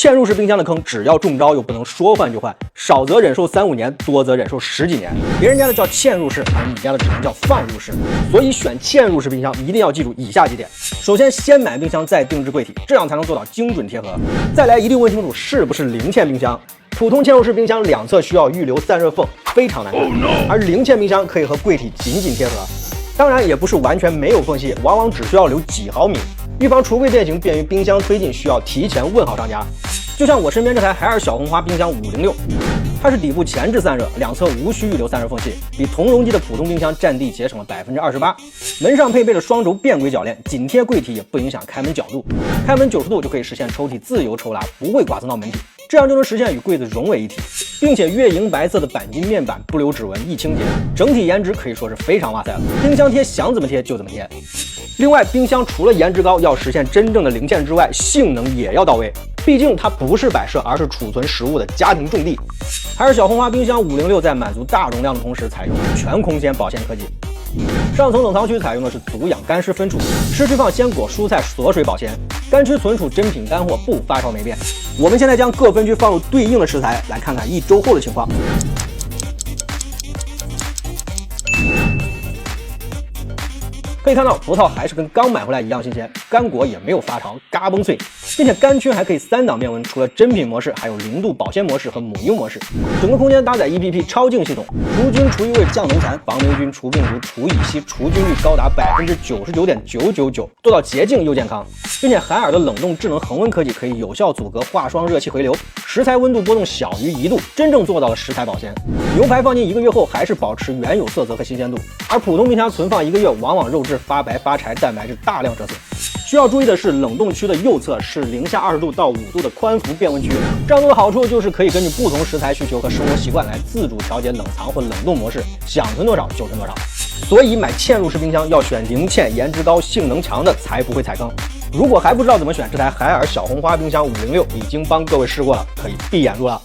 嵌入式冰箱的坑，只要中招又不能说换就换，少则忍受3、5年，多则忍受10几年。别人家的叫嵌入式，而你家的只能叫放入式。所以选嵌入式冰箱一定要记住以下几点：首先，先买冰箱再定制柜体，这样才能做到精准贴合。再来，一定问清楚是不是零嵌冰箱。普通嵌入式冰箱两侧需要预留散热缝，非常难看，而零嵌冰箱可以和柜体紧紧贴合。当然，也不是完全没有缝隙，往往只需要留几毫米。预防橱柜变形，便于冰箱推进，需要提前问好商家。就像我身边这台海尔小红花冰箱506，它是底部前置散热，两侧无需预留散热缝隙，比同容积的普通冰箱占地节省了28%。门上配备了双轴变轨铰链，紧贴柜体也不影响开门角度，开门90度就可以实现抽屉自由抽拉，不会剐蹭到门体，这样就能实现与柜子融为一体，并且月莹白色的钣金面板不留指纹，易清洁，整体颜值可以说是非常哇塞了。冰箱贴想怎么贴就怎么贴。另外，冰箱除了颜值高，要实现真正的零嵌之外，性能也要到位。毕竟它不是摆设，而是储存食物的家庭重地。海尔小红花冰箱506在满足大容量的同时，采用了全空间保鲜科技。上层冷藏区采用的是足氧干湿分储，湿区放鲜果、蔬菜锁水保鲜，干区存储真品干货，不发烧没变。我们现在将各分区放入对应的食材，来看看1周后的情况。可以看到，葡萄还是跟刚买回来一样新鲜，干果也没有发潮、嘎嘣脆，并且干区还可以3档变温，除了真品模式，还有0度保鲜模式和母婴模式。整个空间搭载 EPP 超净系统，除菌、除异味、降农残、防霉菌、除病毒、除乙烯，除菌率高达99.999%，做到洁净又健康。并且海尔的冷冻智能恒温科技可以有效阻隔化霜热气回流，食材温度波动小于1度，真正做到了食材保鲜。牛排放进1个月后还是保持原有色泽和新鲜度，而普通冰箱存放1个月，往往肉质发白发柴，蛋白质大量折损。需要注意的是，冷冻区的右侧是零下20度到5度的宽幅变温区，这样做的好处就是可以根据不同食材需求和生活习惯来自主调节冷藏或冷冻模式，想存多少就存多少。所以买嵌入式冰箱要选零嵌、颜值高、性能强的，才不会踩坑。如果还不知道怎么选，这台海尔小红花冰箱506已经帮各位试过了，可以闭眼住了。